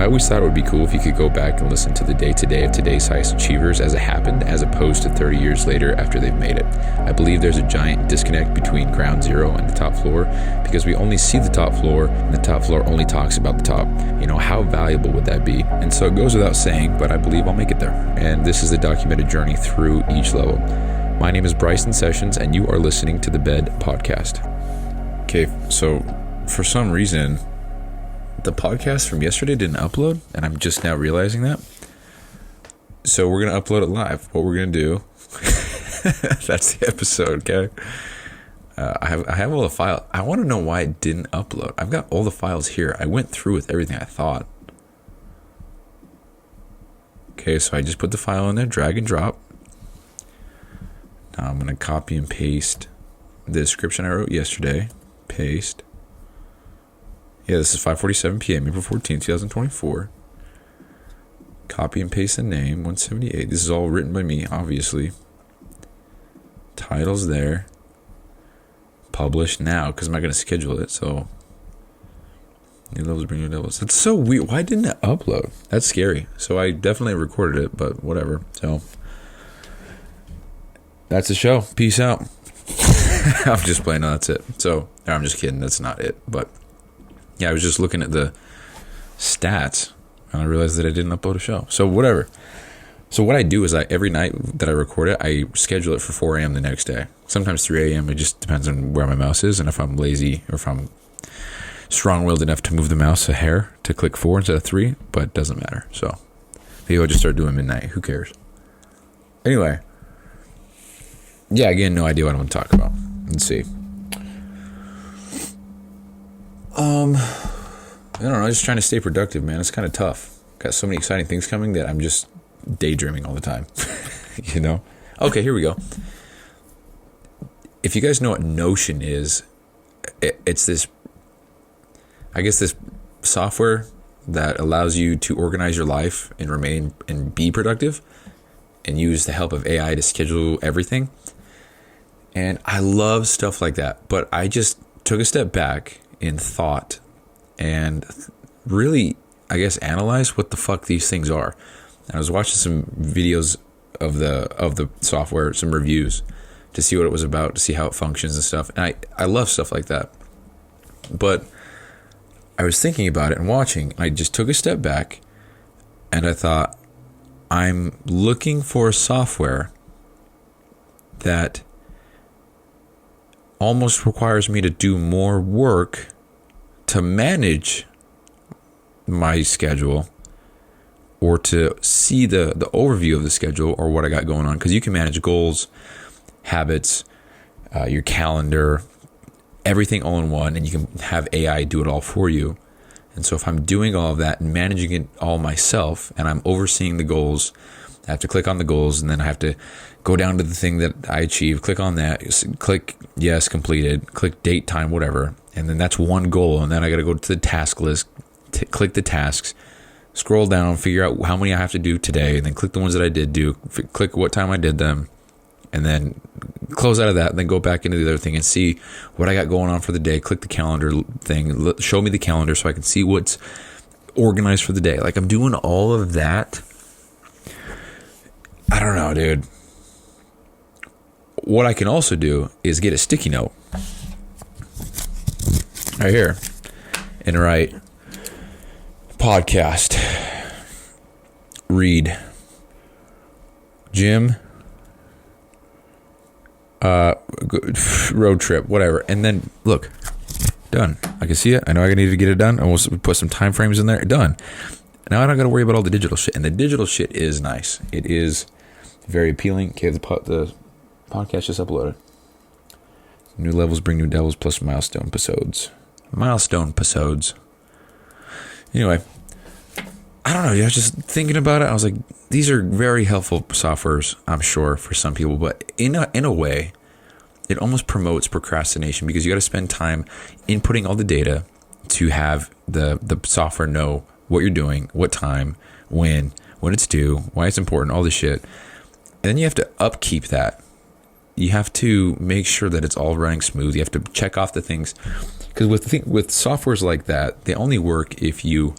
I always thought it would be cool if you could go back and listen to the day-to-day of today's highest achievers as it happened, as opposed to 30 years later after they've made it. I believe there's a giant disconnect between ground zero and the top floor because we only see the top floor and the top floor only talks about the top. You know, how valuable would that be? And so it goes without saying, but I believe I'll make it there. And this is the documented journey through each level. My name is Bryson Sessions, and you are listening to the Bed Podcast. Okay, so for some reason, the podcast from yesterday didn't upload, and I'm just now realizing that. So we're going to upload it live. What we're going to do, that's the episode, okay? I have all the files. I want to know why it didn't upload. I've got all the files here. I went through with everything I thought. Okay, so I just put the file in there, drag and drop. Now I'm going to copy and paste the description I wrote yesterday. Paste. Yeah, this is 5:47 p.m., April 14th, 2024. Copy and paste the name, 178. This is all written by me, obviously. Title's there. Publish now, because I'm not going to schedule it, so. New levels bring new levels. That's so weird. Why didn't it upload? That's scary. So I definitely recorded it, but whatever. So. That's the show. Peace out. I'm just playing. No, that's it. So, no, I'm just kidding. That's not it, but. Yeah, I was just looking at the stats and I realized that I didn't upload a show. So whatever. So what I do is every night that I record it, I schedule it for 4 a.m. the next day. Sometimes 3 a.m. It just depends on where my mouse is and if I'm lazy or if I'm strong-willed enough to move the mouse a hair to click 4 instead of 3, but it doesn't matter. So maybe I'll just start doing midnight. Who cares? Anyway. Yeah, again, no idea what I want to talk about. Let's see. I don't know, just trying to stay productive, man. It's kind of tough. Got so many exciting things coming that I'm just daydreaming all the time. You know? Okay, here we go. If you guys know what Notion is, it's this, I guess, this software that allows you to organize your life and remain and be productive and use the help of AI to schedule everything. And I love stuff like that. But I just took a step back in thought and really, I guess, analyze what the fuck these things are. And I was watching some videos of the software, some reviews to see what it was about, to see how it functions and stuff. And I love stuff like that. But I was thinking about it and watching. I just took a step back and I thought, I'm looking for a software that almost requires me to do more work to manage my schedule or to see the overview of the schedule or what I got going on. Because you can manage goals, habits, your calendar, everything all in one, and you can have AI do it all for you. And so if I'm doing all of that and managing it all myself and I'm overseeing the goals, I have to click on the goals and then I have to go down to the thing that I achieved, click on that, click yes, completed, click date, time, whatever. And then that's one goal. And then I got to go to the task list, click the tasks, scroll down, figure out how many I have to do today, and then click the ones that I did do, click what time I did them, and then close out of that, and then go back into the other thing and see what I got going on for the day. Click the calendar thing, show me the calendar so I can see what's organized for the day. Like I'm doing all of that. I don't know, dude. What I can also do is get a sticky note right here and write podcast, read, gym, road trip, whatever. And then look, done. I can see it. I know I need to get it done. I will put some time frames in there. Done. Now I don't got to worry about all the digital shit. And the digital shit is nice. It is very appealing. Okay, the podcast just uploaded. New levels bring new devils plus milestone episodes. Anyway, I don't know. I was just thinking about it. I was like, these are very helpful softwares, I'm sure, for some people. But in a way, it almost promotes procrastination because you got to spend time inputting all the data to have the software know what you're doing, what time, when it's due, why it's important, all this shit. And then you have to upkeep that. You have to make sure that it's all running smooth. You have to check off the things. Because with softwares like that, they only work if you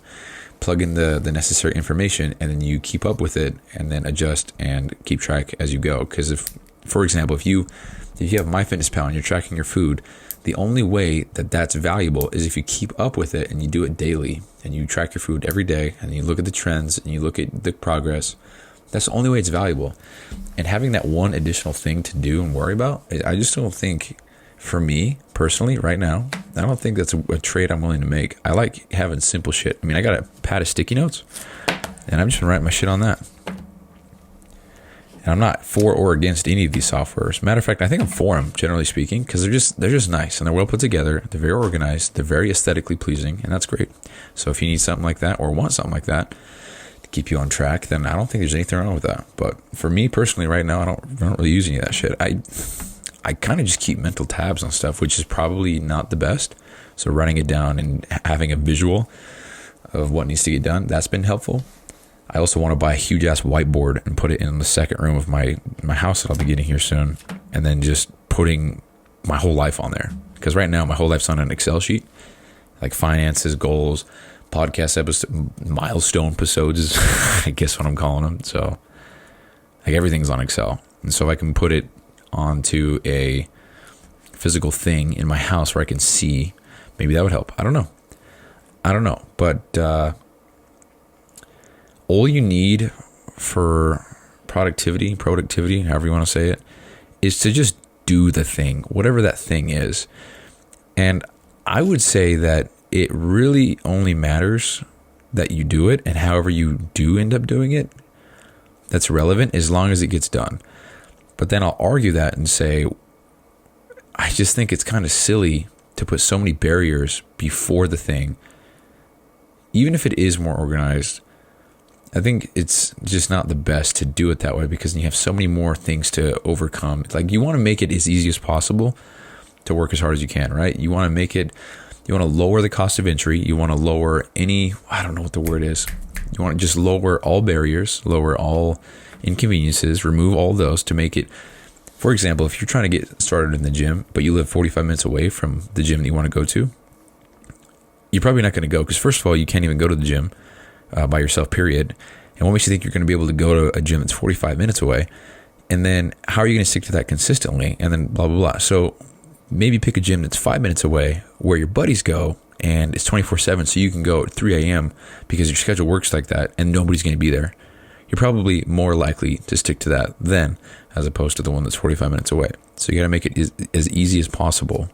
plug in the necessary information, and then you keep up with it and then adjust and keep track as you go. Because if, for example, if you have MyFitnessPal and you're tracking your food, the only way that that's valuable is if you keep up with it and you do it daily and you track your food every day and you look at the trends and you look at the progress. That's the only way it's valuable. And having that one additional thing to do and worry about, I just don't think, for me personally right now, I don't think that's a trade I'm willing to make. I like having simple shit. I mean, I got a pad of sticky notes and I'm just gonna write my shit on that. And I'm not for or against any of these softwares. Matter of fact, I think I'm for them, generally speaking, because they're just nice and they're well put together. They're very organized. They're very aesthetically pleasing, and that's great. So if you need something like that or want something like that to keep you on track, then I don't think there's anything wrong with that. But for me personally, right now, I don't really use any of that shit. I kind of just keep mental tabs on stuff, which is probably not the best. So writing it down and having a visual of what needs to get done, that's been helpful. I also want to buy a huge ass whiteboard and put it in the second room of my house that I'll be getting here soon, and then just putting my whole life on there. Because right now my whole life's on an Excel sheet, like finances, goals, podcast episodes, milestone episodes is I guess what I'm calling them. So like everything's on Excel, and so if I can put it onto a physical thing in my house where I can see, maybe that would help. I don't know, but all you need for productivity, however you want to say it, is to just do the thing, whatever that thing is. And I would say that it really only matters that you do it, and however you do end up doing it, that's relevant as long as it gets done. But then I'll argue that and say, I just think it's kind of silly to put so many barriers before the thing. Even if it is more organized, I think it's just not the best to do it that way, because you have so many more things to overcome. Like, you want to make it as easy as possible to work as hard as you can, right? You want to lower the cost of entry. You want to lower any, I don't know what the word is. You want to just lower all barriers, lower all inconveniences, remove all those to make it, for example, if you're trying to get started in the gym, but you live 45 minutes away from the gym that you want to go to, you're probably not going to go, because first of all, you can't even go to the gym by yourself, period. And what makes you think you're going to be able to go to a gym that's 45 minutes away? And then how are you going to stick to that consistently? And then blah, blah, blah. So maybe pick a gym that's 5 minutes away where your buddies go, and it's 24/7, so you can go at 3 a.m. because your schedule works like that and nobody's going to be there. You're probably more likely to stick to that then, as opposed to the one that's 45 minutes away. So you got to make it as easy as possible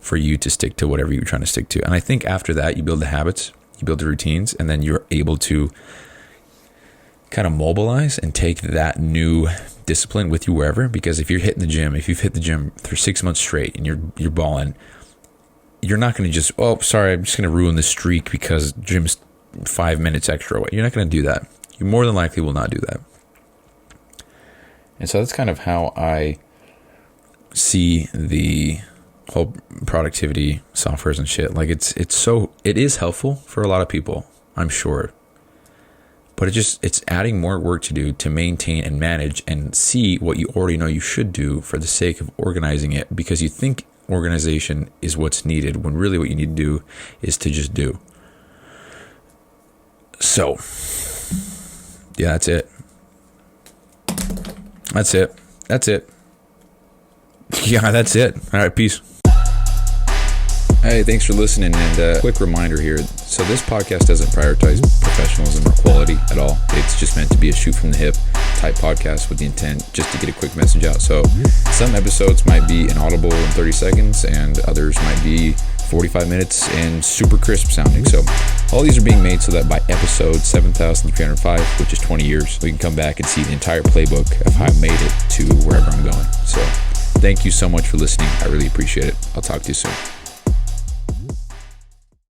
for you to stick to whatever you're trying to stick to. And I think after that, you build the habits, you build the routines, and then you're able to kind of mobilize and take that new discipline with you wherever. Because if you're hitting the gym, if you've hit the gym for 6 months straight and you're balling, you're not going to just, oh, sorry, I'm just going to ruin the streak because gym's 5 minutes extra away. You're not going to do that. You more than likely will not do that. And so that's kind of how I see the whole productivity softwares and shit. Like it is helpful for a lot of people, I'm sure. But it's adding more work to do to maintain and manage and see what you already know you should do for the sake of organizing it, because you think organization is what's needed when really what you need to do is to just do. So, yeah, that's it. Yeah, that's it. All right, peace. Hey, thanks for listening, and quick reminder here. So this podcast doesn't prioritize professionalism or quality at all. It's just meant to be a shoot from the hip type podcast with the intent just to get a quick message out. So some episodes might be inaudible in 30 seconds and others might be 45 minutes and super crisp sounding. So all these are being made so that by episode 7,305, which is 20 years, we can come back and see the entire playbook of how I made it to wherever I'm going. So thank you so much for listening. I really appreciate it. I'll talk to you soon.